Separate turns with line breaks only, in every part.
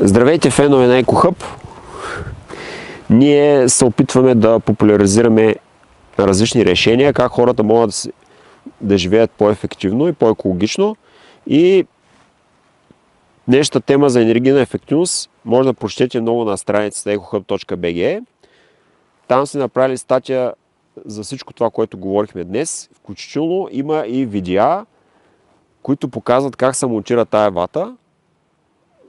Здравейте, фенове на EcoHub! Ние се опитваме да популяризираме различни решения, как хората могат да живеят по-ефективно и по-екологично. И днешната тема за енергийна ефективност може да прочетете много на страницата ecohub.bg. Там сме направили статия за всичко това, което говорихме днес. Включително има и видеа, които показват как се монтира тая вата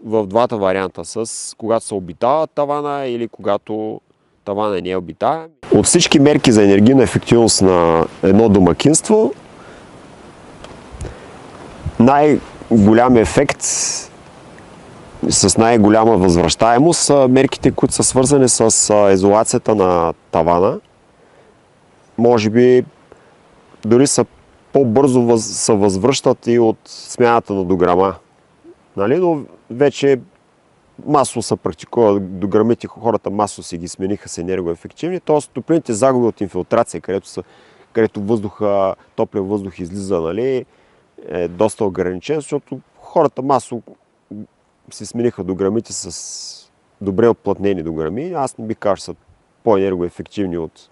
в двата варианта, с когато се обитава тавана или когато тавана не е обитава. От всички мерки за енергийна ефективност на едно домакинство, най-голям ефект с най-голяма възвръщаемост са мерките, които са свързани с изолацията на тавана. Може би дори по-бързо се възвръщат и от смяната на дограма. Нали? Но вече масово се практикува дограмите, хората масово си ги смениха с енергоефективни, т.е. топлинните загуби от инфилтрация, където топлия въздух излиза, нали, е доста ограничен, защото хората масово си смениха дограмите с добре отплътнени дограми. Аз не бих казал, че са по-енергоефективни от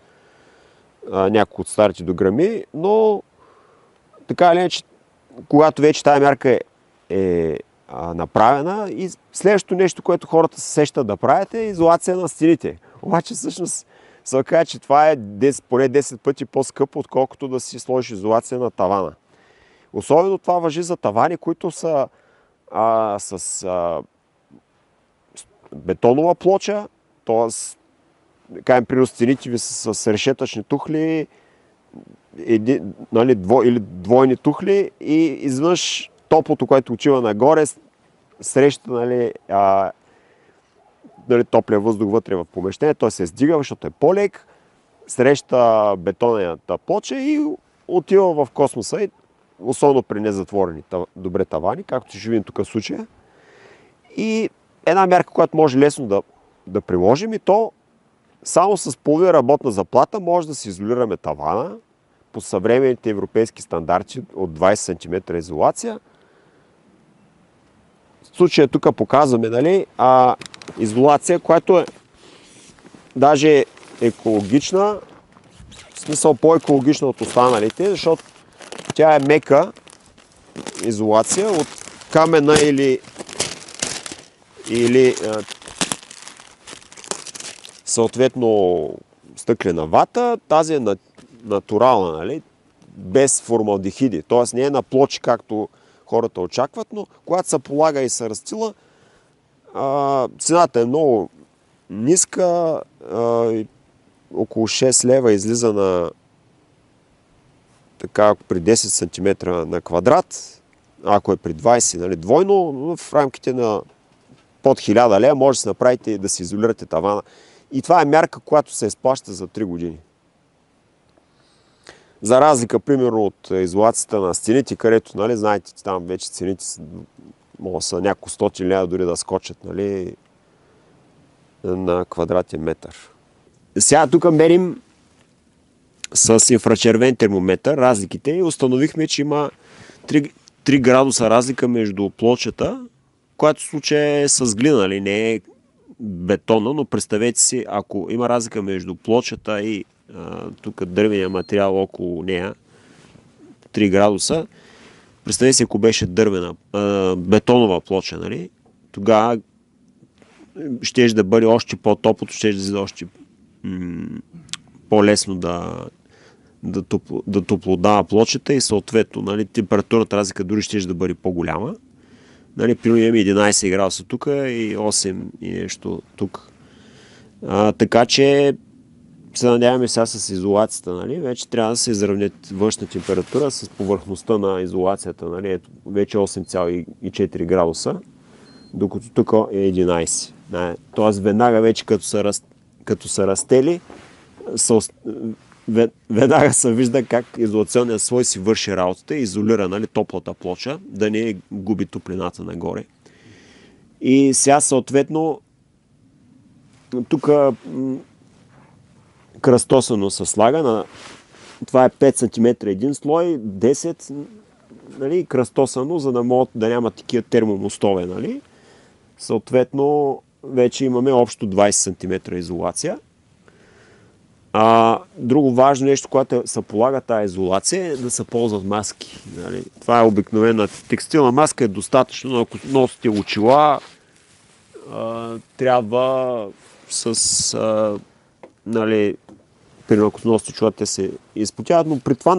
някои от старите дограми, но така или иначе, когато вече тая мярка е направена, и следващото нещо, което хората се сещат да правят, е изолация на стените. Обаче всъщност се оказа, че това е поне 10 пъти по-скъпо, отколкото да си сложиш изолация на тавана. Особено това важи за тавани, които са с бетонова плоча, т.е. при стените ви са с решетъчни тухли, нали, или двойни тухли, и изведнъж топлото, което отива нагоре, среща, нали, топлия въздух вътре в помещение, той се издига, защото е по-лек, среща бетонната плоча и отива в космоса, особено при незатворени добре тавани, както ще видим тук в случая. И една мярка, която може лесно да приложим, и то само с половина работна заплата може да си изолираме тавана по съвременните европейски стандарти от 20 см изолация. В случая тук показваме, нали, изолация, която е даже екологична, в смисъл по-екологична от останалите, защото тя е мека изолация от камена или съответно стъклена вата. Тази е натурална, нали, без формалдехиди, т.е. не е на плочи, както хората очакват, но когато се полага и се разстила, цената е много ниска, около 6 лева излиза на така, при 10 см на квадрат, ако е при 20, нали, двойно, но в рамките на под 1000 лева може да се направите да си изолирате тавана. И това е мярка, която се изплаща за 3 години. За разлика, примерно, от изолацията на стените, където, нали, знаете, там вече цените могат да са няколко стотин лева дори да скочат, нали, на квадратен метър. Сега тук мерим с инфрачервен термометър разликите и установихме, че има 3 градуса разлика между плочата, която в случая е с глина, нали, не е бетона, но представете си, ако има разлика между плочата и тук дървения материал около нея, 3 градуса, представете си, ако беше бетонова плоча, нали, тогава щеше да бъде още по-топлото, щеше да бъде още по-лесно да топлодава плочата и съответно, нали, температурната разлика дори щеше да бъде по-голяма. Нали, примерно имаме 11 градуса тук и 8 и нещо тук. Така че се надяваме сега с изолацията, нали, вече трябва да се изравнят външна температура с повърхността на изолацията. Нали, вече 8,4 градуса, докато тук е 11. Тоест веднага вече като са растели, веднага се вижда как изолационният слой си върши работата и изолира, нали, топлата плоча, да не губи топлината нагоре. И сега съответно тук кръстосано се слага, това е 5 см един слой, 10, нали, кръстосано, за да могат да няма такива термомостове, нали. Съответно, вече имаме общо 20 см изолация. Друго важно нещо, когато се полага тази изолация, е да се ползват маски. Нали? Това е обикновена текстилна маска, е достатъчно, но ако носите очила, трябва с нали, примерно ако носите очила, те се изпотяват, но при това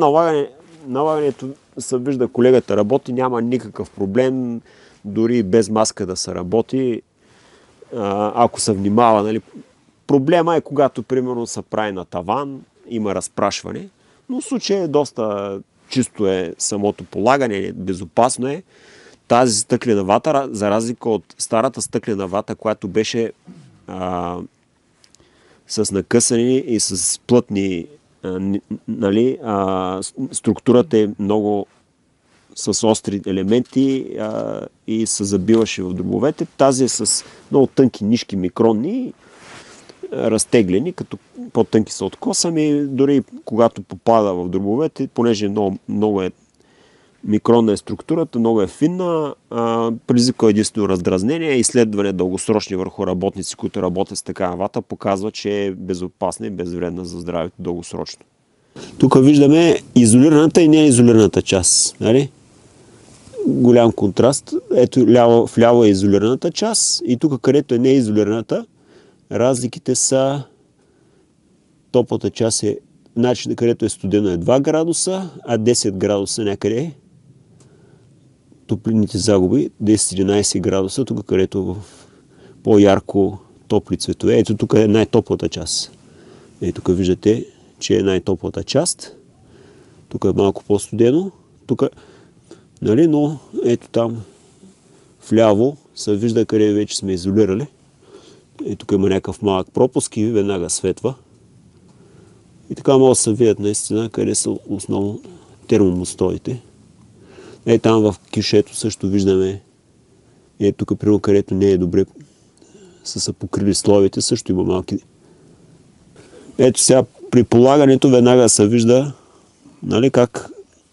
налагането се вижда, колегата работи, няма никакъв проблем, дори без маска да се работи, ако се внимава. Нали. Проблема е, когато примерно се прави на таван, има разпрашване, но в случая е доста чисто е самото полагане, безопасно е. Тази стъклена вата, за разлика от старата стъклена вата, която беше с накъсани и с плътни, нали, структурата е много с остри елементи и се забиваше в дробовете. Тази е с много тънки нишки, микронни, разтеглени, като по-тънки са откосами. Дори когато попада в дробовете, понеже много е микронна е структурата, много е финна, предизвиква единствено раздразнение. Изследване дългосрочни върху работници, които работят с такава вата, показва, че е безопасна и безвредна за здравето дългосрочно. Тук виждаме изолираната и неизолираната част. Нали? Голям контраст. Ето вляво е изолираната част и тук, където е неизолираната, разликите са топлата част е, значи където е студено е 2 градуса, а 10 градуса някъде топлинните загуби, 10-11 градуса, тук където в по-ярко топли цветове. Ето тук е най-топлата част. Ето тук виждате, че е най-топлата част. Тук е малко по-студено. Тук, нали, но ето там вляво се вижда къде вече сме изолирали. Ето тук има някакъв малък пропуск и веднага светва. И така могат да се видят наистина къде са основно термомостоите. Там в кишето също виждаме, тук примерно където не е добре са покрили слоевете, също има малки. Ето сега при полагането веднага се вижда, нали, как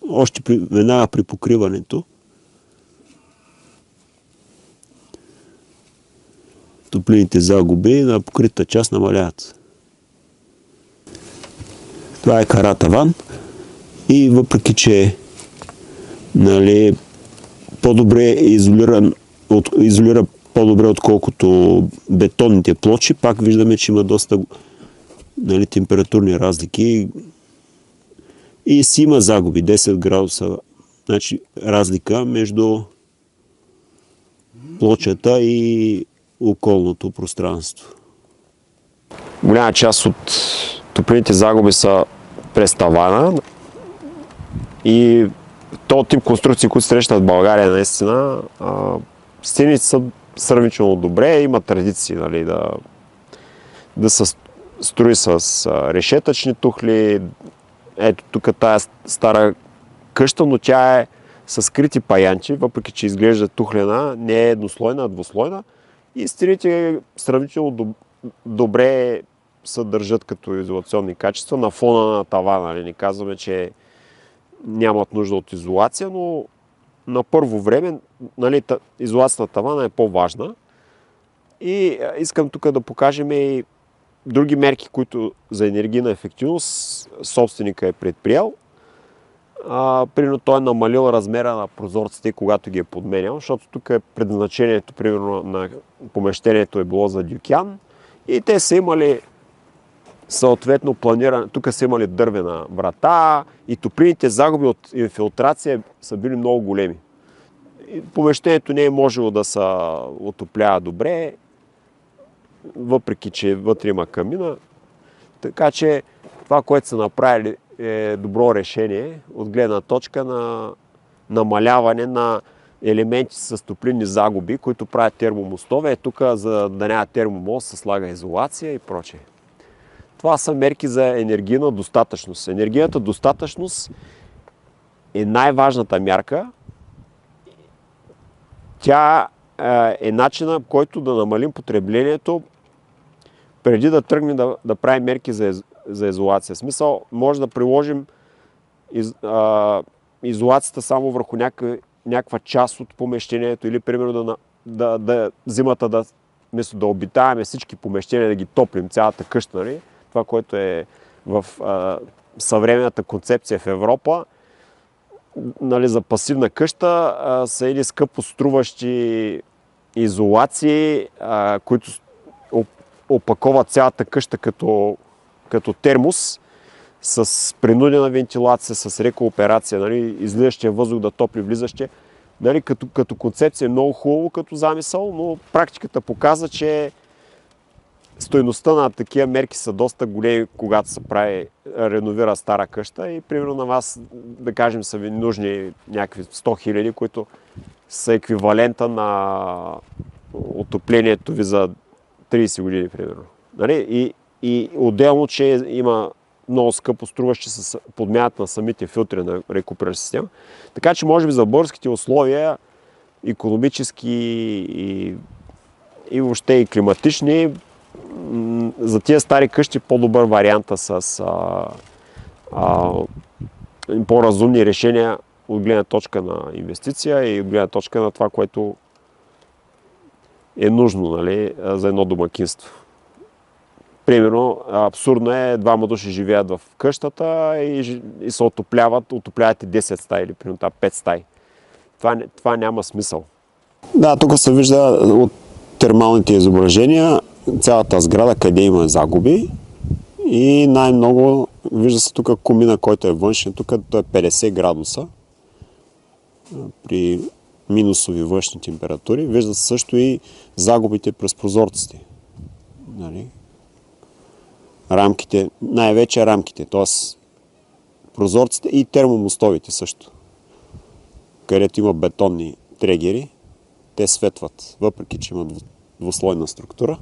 още веднага при покриването топлинните загуби на покритата част намаляват. Това е кара таван и въпреки, че, нали, по-добре е изолира по-добре отколкото бетонните плочи, пак виждаме, че има доста, нали, температурни разлики и си има загуби, 10 градуса, значи разлика между плочата и околното пространство. Голяма част от топлинните загуби са през тавана и този тип конструкции, които срещат в България, наистина, стените са сравнително добре, има традиции, нали, да се строи с решетъчни тухли. Ето тук тая стара къща, но тя е с скрити паянчи, въпреки че изглежда тухлена, не е еднослойна, а двуслойна. И стените сравнително добре се държат като изолационни качества на фона на тавана. Нали? Не казваме, че нямат нужда от изолация, но на първо време, нали, изолацията на тавана е по-важна. И искам тук да покажем и други мерки, които за енергийна ефективност собственика е предприел. Примерно той е намалил размера на прозорците, когато ги е подменял, защото тук е предназначението, примерно, на помещението е било за дюкян и те са имали съответно планиране. Тук са имали дървена врата и топлинните загуби от инфилтрация са били много големи. Помещението не е можело да се отоплява добре, въпреки че вътре има камина. Така че това, което са направили, е добро решение от гледна точка на намаляване на елементи с топлинни загуби, които правят термомостове. Тук, за да няма термомост, се слага изолация и прочее. Това са мерки за енергийна достатъчност. Енергийната достатъчност е най-важната мярка. Тя е начинът, който да намалим потреблението преди да тръгнем да правим мерки за изолация. В смисъл, може да приложим изолацията само върху някаква част от помещението или примерно зимата вместо да обитаваме всички помещения, да ги топлим цялата къща, нали? Това, което е в съвременната концепция в Европа, нали, за пасивна къща са или скъпо струващи изолации, които опаковат цялата къща като термос, с принудена вентилация, с рекооперация, нали, излизащия въздух да топли влизащия. Нали, като концепция е много хубаво, като замисъл, но практиката показва, че стойността на такива мерки са доста големи, когато се реновира стара къща и примерно на вас, да кажем, са ви нужни някакви 100 000, които са еквивалента на отоплението ви за 30 години, примерно. Нали? И отделно, че има много скъпо струващи с подмяната на самите филтри на рекуперираща система. Така че може би за българските условия, икономически и въобще и климатични, за тия стари къщи по-добър варианта с по-разумни решения от гледна точка на инвестиция и от гледна точка на това, което е нужно, нали, за едно домакинство. Примерно, абсурдно е, двама души живеят в къщата и се отопляват и 10 стаи или примерно 5 стаи. Това няма смисъл. Да, тук се вижда от термалните изображения цялата сграда, къде има загуби и най-много вижда се тук комина, който е външен. Тук той е 50 градуса при минусови външни температури. Вижда се също и загубите през прозорците. Нали? Рамките, най-вече рамките, т.е. прозорците и термомостовите също. Където има бетонни трегери, те светват, въпреки че имат двуслойна структура.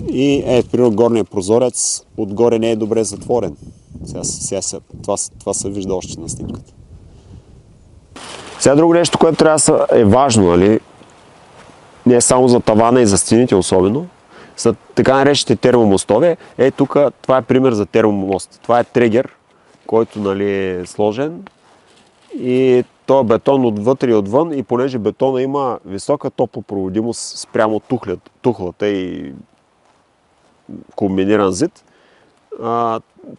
И примерно горният прозорец отгоре не е добре затворен. Това се вижда още на снимката. Сега друго нещо, което трябва да е важно, нали? Не е само за тавана и за стените особено, са така наречените термомостове. Тук това е пример за термомост. Това е трегер, който, нали, е сложен и той е бетон отвътре и отвън и понеже бетона има висока топлопроводимост спрямо тухлата и комбиниран зид,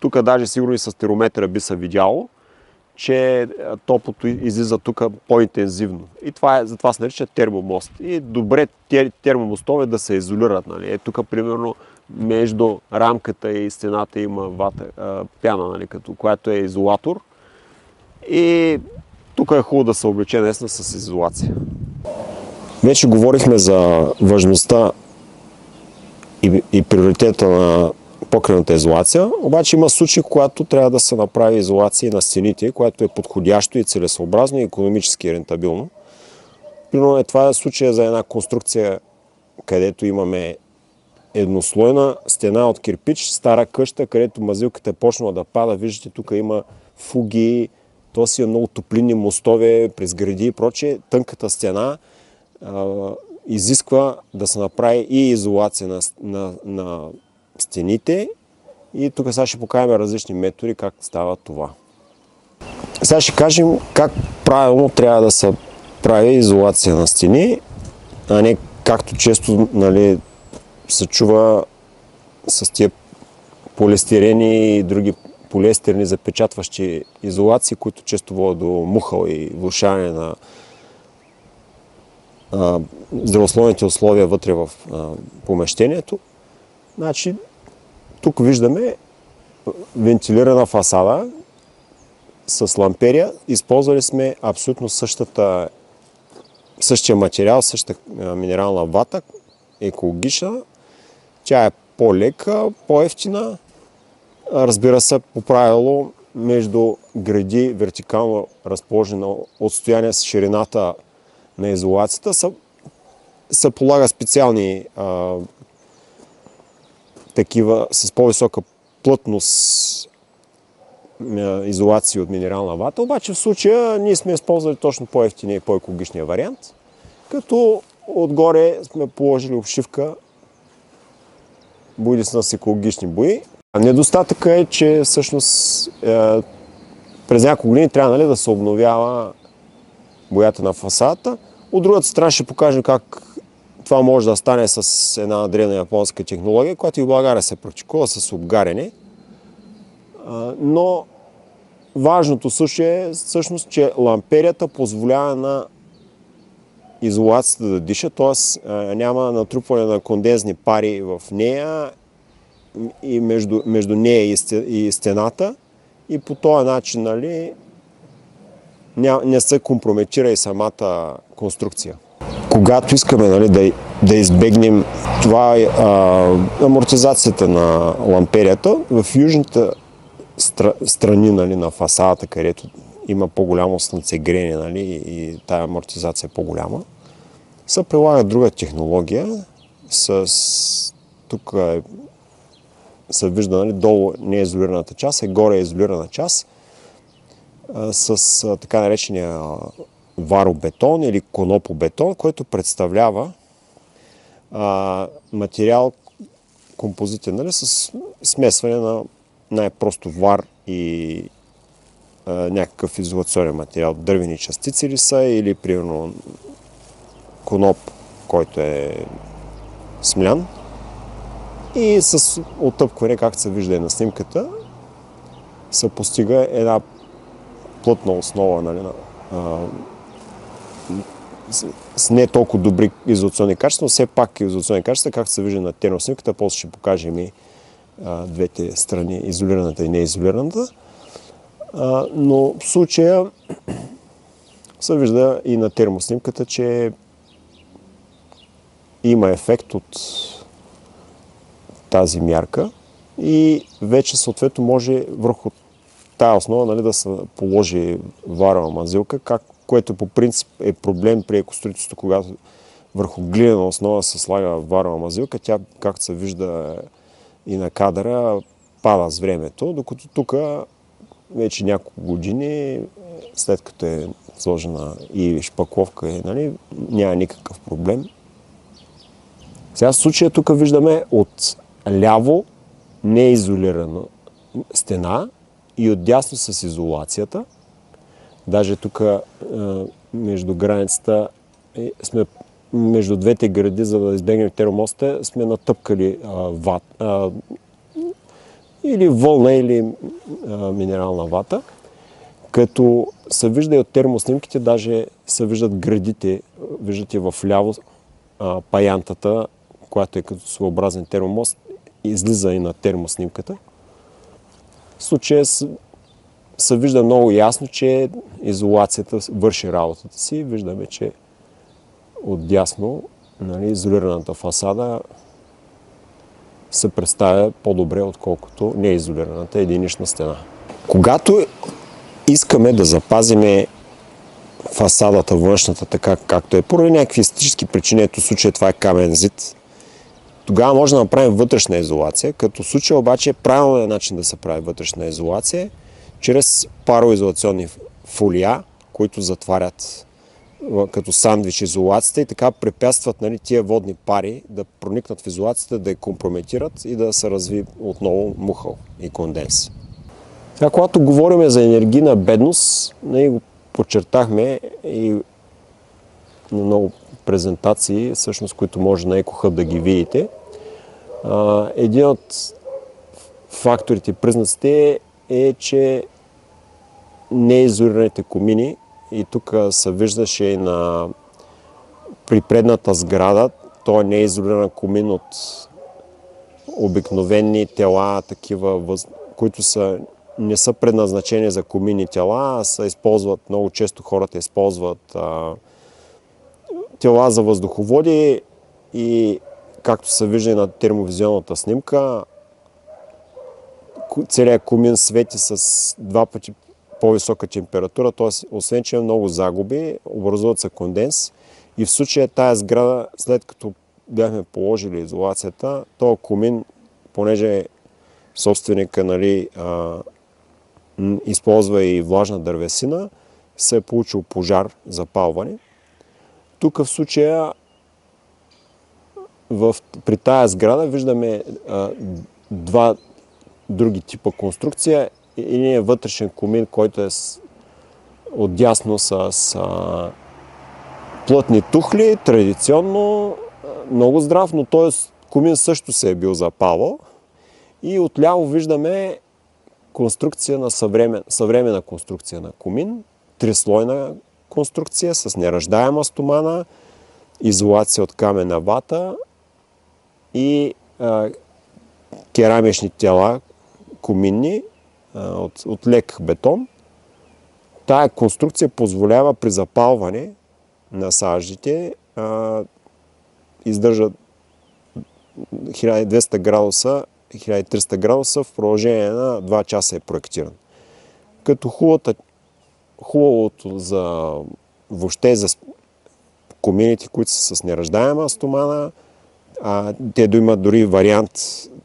тук даже сигурно и с термометъра би се видяло, че топлото излиза тук по-интензивно. И затова се нарича термомост. И добре термомостове да се изолират. Нали? Тук, примерно, между рамката и стената има пяна, нали? Която е изолатор. И тук е хубаво да се облече наистина с изолация. Вече говорихме за важността и приоритета на покривната изолация, обаче има случаи, когато трябва да се направи изолация на стените, което е подходящо и целесообразно и икономически рентабилно. Примерно това е случая за една конструкция, където имаме еднослойна стена от кирпич, стара къща, където мазилката е почнала да пада. Виждате, тук има фуги, то си е много топлинни мостове през гради и прочее. Тънката стена изисква да се направи и изолация на стените и тук сега ще покажем различни методи как става това. Сега ще кажем как правилно трябва да се прави изолация на стени, а не както често, нали, се чува с тия полиестирени и други полиестерни запечатващи изолации, които често водят до мухъл и влошаване на здравословните условия вътре в помещението. Значи, тук виждаме вентилирана фасада с ламперия. Използвали сме абсолютно същия материал, същата минерална вата, екологична. Тя е по-лека, по-евтина. Разбира се, по правило между гради, вертикално разположено отстояние с ширината на изолацията, се полага специални такива с по-висока плътност изолации от минерална вата. Обаче в случая ние сме използвали точно по-евтиния и по-екологичния вариант, като отгоре сме положили обшивка боядисана с екологични бои. Недостатъкът е, че всъщност през няколко години трябва, нали, да се обновява боята на фасадата. От другата страна ще покажем как това може да стане с една древна японска технология, която и в България се практикува с обгаряне. Но важното също е всъщност, че ламперията позволява на изолацията да диша, т.е. няма натрупване на кондензни пари в нея и между нея и стената, и по този начин, нали, не се компрометира и самата конструкция. Когато искаме, нали, да избегнем това амортизацията на ламперията, в южните страни, нали, на фасадата, където има по-голямо слънцегреене, нали, и тая амортизация е по-голяма, се прилага друга технология. Тук се вижда, нали, долу не е изолираната част, горе е изолирана част с така наречения варобетон или конопобетон, който представлява материал композитен, нали, с смесване на най-просто вар и някакъв изолационен материал. Дървени частици ли са, или примерно коноп, който е смлян. И с отъпкване, както се вижда и на снимката, се постига една плътна основа, нали, с не толкова добри изолационни качества, но все пак изолационни качества, както се вижда на термоснимката. После ще покажем и двете страни, изолираната и неизолираната. Но в случая се вижда и на термоснимката, че има ефект от тази мярка и вече съответно може върху тая основа, нали, да се положи варова мазилка, което по принцип е проблем при екостроителството, когато върху глинена основа се слага варова мазилка. Тя, както се вижда и на кадъра, пада с времето, докато тук вече няколко години, след като е сложена и шпакловка, нали, няма никакъв проблем. Сега в случая тук виждаме от ляво неизолирана стена и отдясно с изолацията. Даже тук между границата сме, между двете гради, за да избегнем термоста, сме натъпкали или вълна, или минерална вата. Като се вижда и от термоснимките, даже се виждат градите, виждате в ляво паянтата, която е като своеобразен термомост, излиза и на термоснимката. В случая се вижда много ясно, че изолацията върши работата си. Виждаме, че отдясно, нали, изолираната фасада се представя по-добре, отколкото неизолираната единична стена. Когато искаме да запазиме фасадата, външната, така както е, поради някакви естетически причини, ето в случая това е камен зид, тогава може да направим вътрешна изолация, като в случая обаче правилният начин да се прави вътрешна изолация чрез пароизолационни фолия, които затварят като сандвич изолацията и така препятстват, нали, тия водни пари да проникнат в изолацията, да я компрометират и да се разви отново мухъл и конденс. Сега, когато говорим за енергийна бедност, ние го подчертахме и на много презентации, всъщност, които може на EcoHub да ги видите. Един от факторите и признаците е, че неизолираните комини, и тук се виждаше и при предната сграда, то е неизолиран комин от обикновени тела, такива, които не са предназначени за коминни тела, а се използват, много често хората използват тела за въздуховоди и, както се вижда и на термовизионната снимка, целият комин свети с 2 пъти по-висока температура, т.е. освен че има много загуби, образуват се конденс и в случая тая сграда, след като бяхме положили изолацията, този комин, понеже собственика, нали, използва и влажна дървесина, се е получил пожар, запалване. Тук в случая при тая сграда виждаме два други типа конструкция. Един е вътрешен комин, който е отдясно с плътни тухли, традиционно, много здрав, но т.е. комин също се е бил запалал. И отляво виждаме конструкция на съвременна конструкция на комин, трислойна конструкция с нераждаема стомана, изолация от камена вата и керамични тела, коминни, от лек бетон. Тая конструкция позволява при запалване на сажите, издържа 1200 градуса, 1300 градуса в продължение на 2 часа е проектиран. Като хубавото въобще за комините, които са с нераждаема стомана, те имат дори вариант,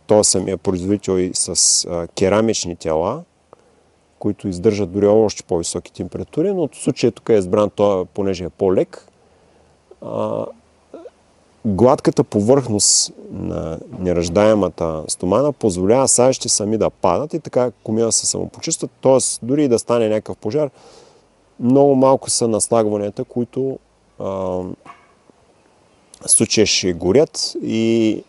то самия производител и с керамични тела, които издържат дори още по-високи температури, но в случая тук е избран той, понеже е по-лек. Гладката повърхност на нераждаемата стомана позволява сажите сами да падат и така комина се самопочистват, т.е. дори и да стане някакъв пожар, много малко са наслагванията, които в случая ще горят и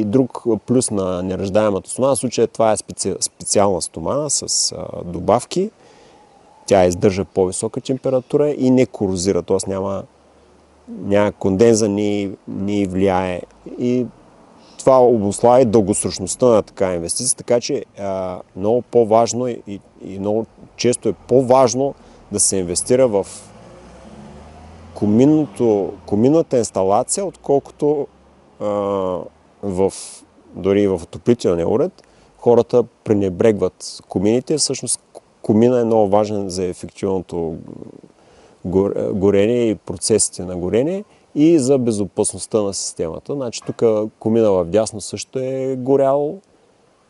друг плюс на нераждаемата стомана, в случая това е специална стомана с добавки, тя издържа по-висока температура и не корозира, т.е. няма конденза, ни влияе. И това обуславя и дългосрочността на така инвестиция, така че много по-важно и много често е по-важно да се инвестира в коминната инсталация, отколкото дори в отоплителния уред. Хората пренебрегват комините. Всъщност комина е много важен за ефективното горене и процесите на горене и за безопасността на системата. Значи тук комина в дясно също е горял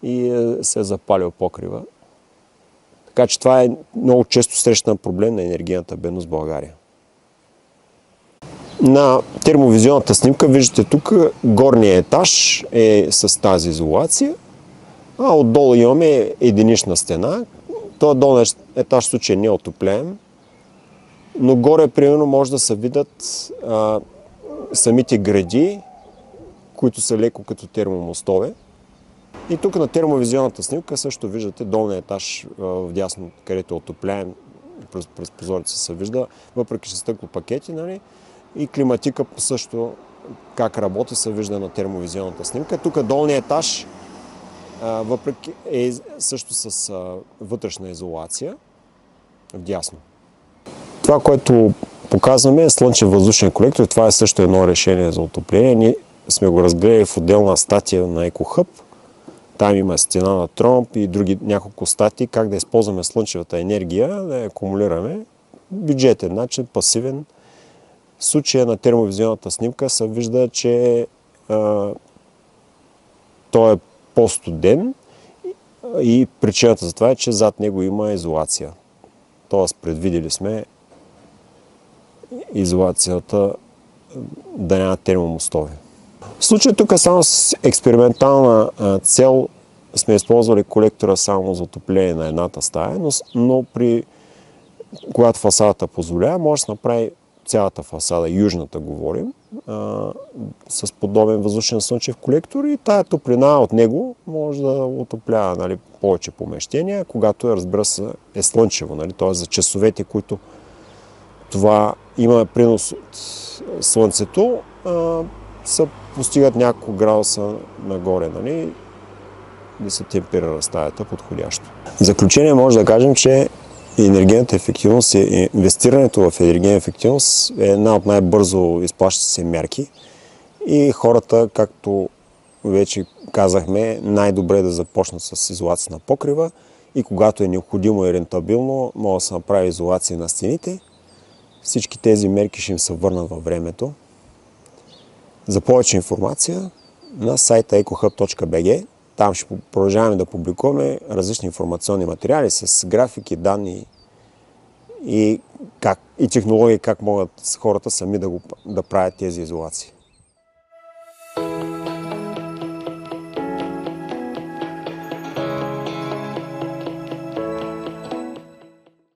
и се е запалил покрива. Така че това е много често срещан проблем на енергийната бедност в България. На термовизионната снимка виждате тук горният етаж е с тази изолация, а отдолу имаме единична стена. Този долен етаж в случай не е отопляем, но горе примерно може да се видят самите греди, които са леко като термомостове. И тук на термовизионната снимка също виждате долния етаж вдясно, където е отопляем, през прозореца се вижда, въпреки че стъклопакети, нали? И климатика също как работи се вижда на термовизионната снимка. Тук долният етаж въпреки е също с вътрешна изолация вдясно. Това, което показваме е слънчев въздушен колектор. Това е също едно решение за отопление. Ние сме го разгледали в отделна статия на EcoHub. Там има стена на Тромп и други няколко статии, как да използваме слънчевата енергия, да я акумулираме. Бюджетен начин, пасивен. В случая на термовизионната снимка се вижда, че той е по-студен и причината за това е, че зад него има изолация. Тоест предвидели сме изолацията да няма термомостове. В случая тук само с експериментална цел сме използвали колектора само за отопление на едната стая, но когато фасадата позволява, може да се направи цялата фасада, южната говорим, с подобен въздушен слънчев колектор и тая топлина от него може да отоплява, нали, повече помещения, когато разбира се е слънчево, нали, т.е. за часовете, които това има принос от слънцето, се постигат няколко градуса нагоре, нали, да се темперира стаята подходящо. В заключение може да кажем, че енергийната ефективност и инвестирането в енергийна ефективност е една от най-бързо изплащащи се мерки и хората, както вече казахме, най-добре да започнат с изолация на покрива и когато е необходимо и рентабилно, може да се направи изолация на стените. Всички тези мерки ще им се върнат във времето. За повече информация на сайта ecohub.bg. Там ще продължаваме да публикуваме различни информационни материали с графики, данни и технологии, как могат хората сами да правят тези изолации.